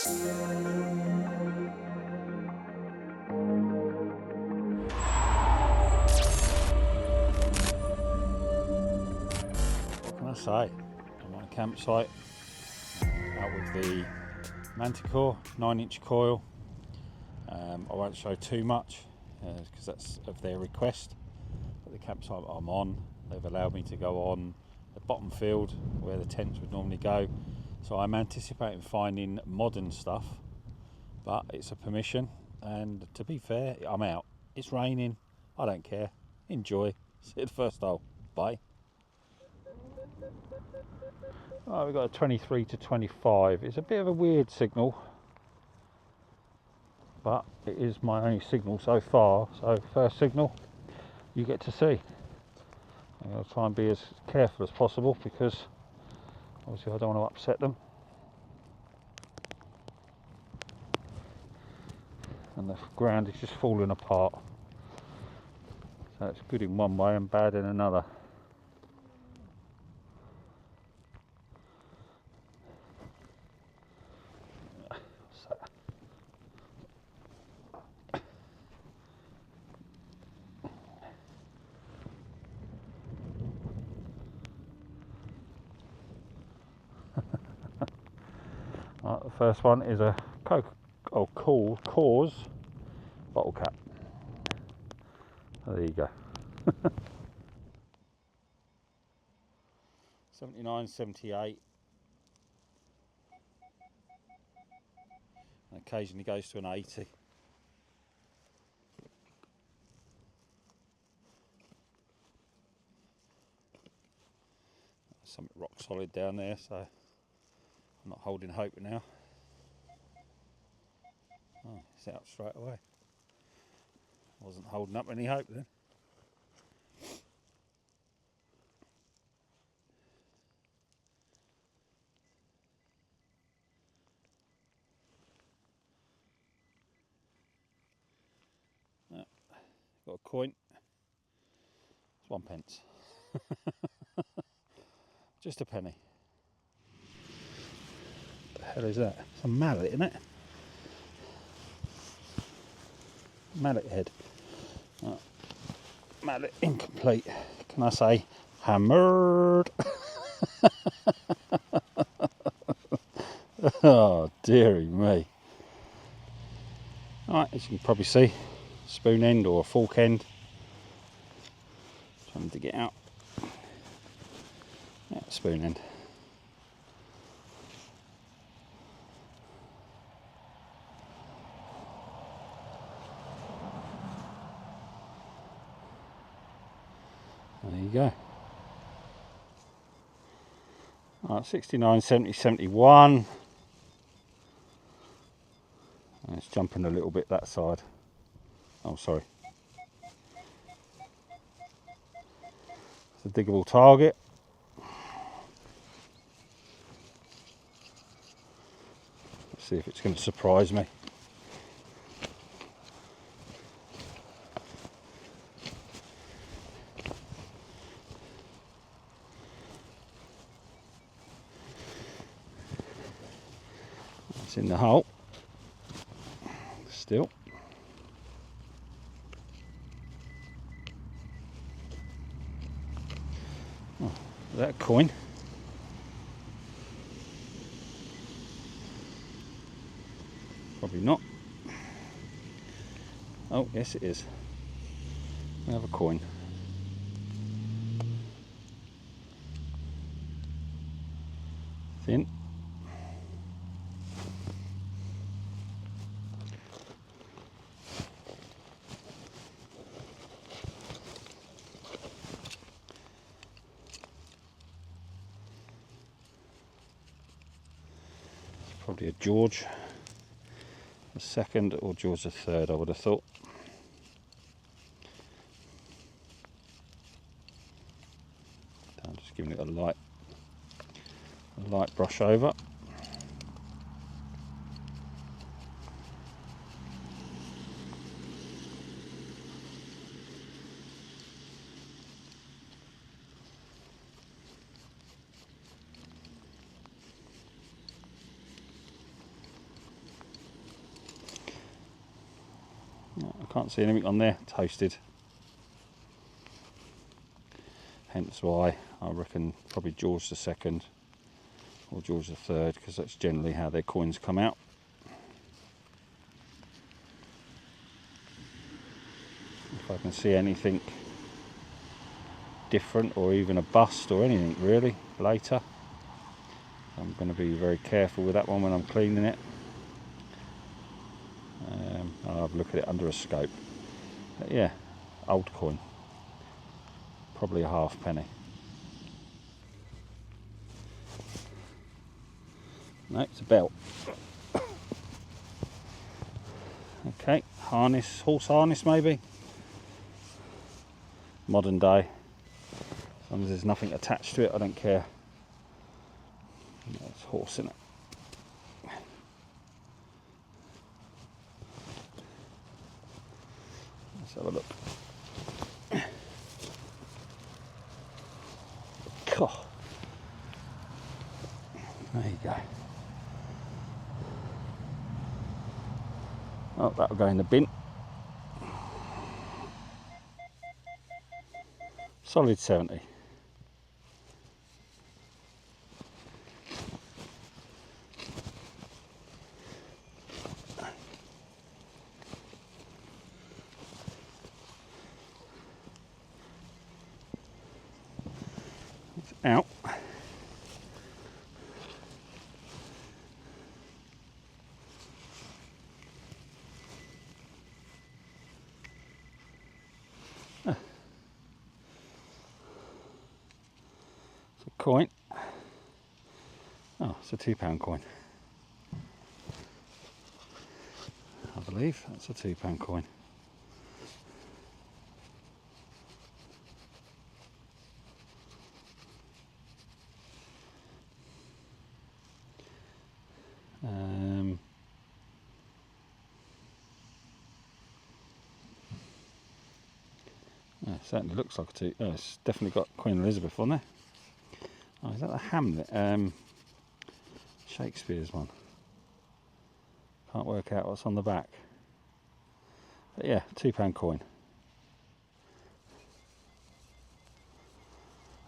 What can I say? On my campsite, out with the Manticore 9-inch coil. I won't show too much because that's of their request. At the campsite I'm on, they've allowed me to go on the bottom field where the tents would normally go. So I'm anticipating finding modern stuff, but it's a permission, and to be fair, I'm out. It's raining, I don't care. Enjoy. See you at the first hole. Bye. Right, we've got a 23 to 25. It's a bit of a weird signal, but it is my only signal so far. So first signal you get to see. I'm going to try and be as careful as possible because obviously I don't want to upset them. And the ground is just falling apart. So it's good in one way and bad in another. Right, the first one is a Coors bottle cap. So there you go. 79, 78. And occasionally goes to an 80. Something rock solid down there, so I'm not holding hope now. Oh, it's out straight away. Wasn't holding up any hope then. Oh, got a coin. It's 1 pence. Just a penny. What the hell is that? It's a mallet, isn't it? Mallet head. Oh, mallet incomplete. Can I say hammered? Oh dearie me. Alright, as you can probably see, spoon end or a fork end. Trying to get out. Yeah, spoon end. There you go. Alright, 69, 70, 71. And it's jumping a little bit that side. Oh, sorry. It's a diggable target. Let's see if it's going to surprise me. It's in the hole. Still. Oh, is that a coin? Probably not. Oh, yes it is. Another coin. Thin. Probably a George the second or George the third, I would have thought. I'm just giving it a light brush over. Can't see anything on there. Toasted. Hence why I reckon probably George II or George III, because that's generally how their coins come out. If I can see anything different, or even a bust or anything really later, I'm going to be very careful with that one when I'm cleaning it. I'll have a look at it under a scope. But yeah, old coin, probably a halfpenny. No, it's a belt. Okay, harness, horse harness maybe. Modern day. As long as there's nothing attached to it, I don't care. There's horse in it. Let's have a look. Oh. There you go. Oh, that'll go in the bin. Solid 70. It's out. Coin. Oh, it's a £2 coin. I believe that's a £2 coin. It certainly looks like a two. Oh, it's definitely got Queen Elizabeth on there. Oh, is that the Hamlet? Shakespeare's one. Can't work out what's on the back. But yeah, £2 coin.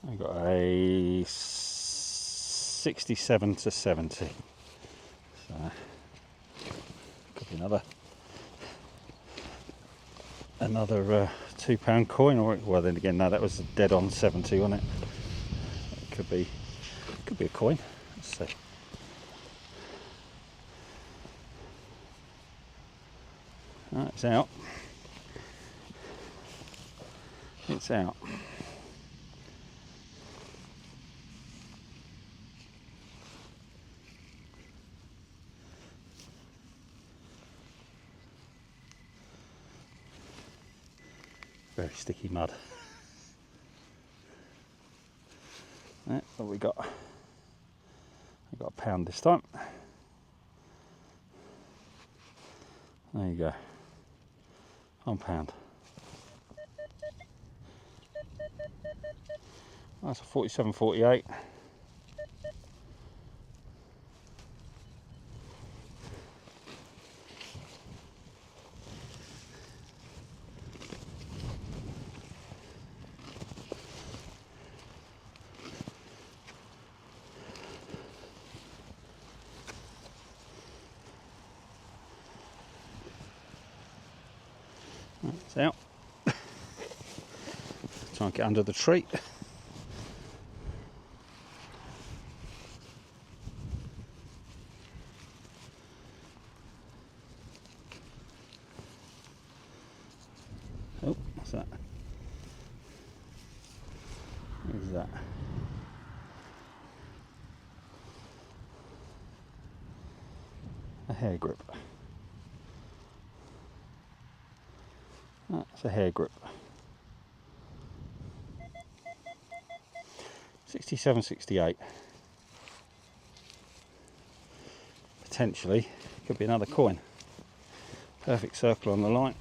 I've got a 67 to 70. So could be another £2 coin. Or well, then again, no, that was dead on 70, wasn't it? It could be a coin. Let's see. Right, it's out. It's out. Very sticky mud. Right, what we got? We've got £1 this time. There you go. £1. That's a 47.48. It's out. Try and get under the tree. Oh, what's that? What is that? A hair grip. That's a hair grip. 67.68. Potentially could be another coin. Perfect circle on the line,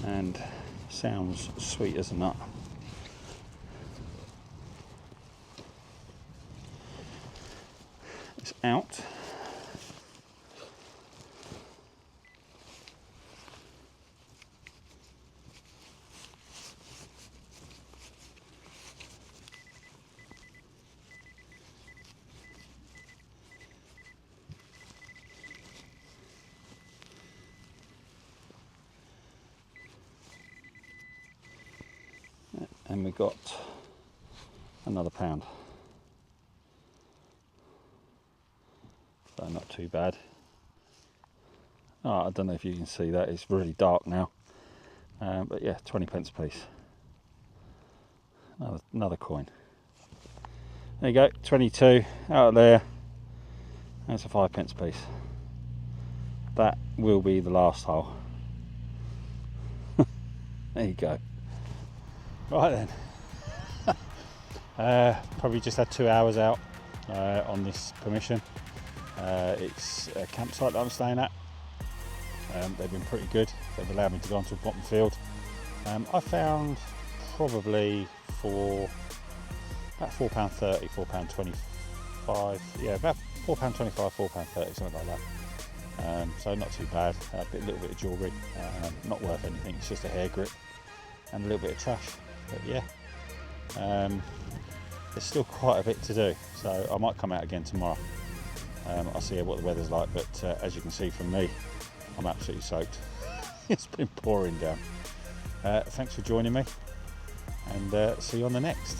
and sounds sweet as a nut. It's out. then we got another pound. So not too bad. Oh, I don't know if you can see that, it's really dark now. But yeah, 20p a piece. Another coin. There you go, 22 out of there. That's a 5p a piece. That will be the last hole. There you go. Right then. Probably just had 2 hours out on this permission. It's a campsite that I'm staying at. They've been pretty good. They've allowed me to go onto a bottom field. I found probably for about £4.30, £4.25. Yeah, about £4.25, £4.30, something like that. So not too bad. A little bit of jewellery, not worth anything. It's just a hair grip and a little bit of trash. But yeah, there's still quite a bit to do. So I might come out again tomorrow. I'll see what the weather's like. But as you can see from me, I'm absolutely soaked. It's been pouring down. Thanks for joining me, and see you on the next.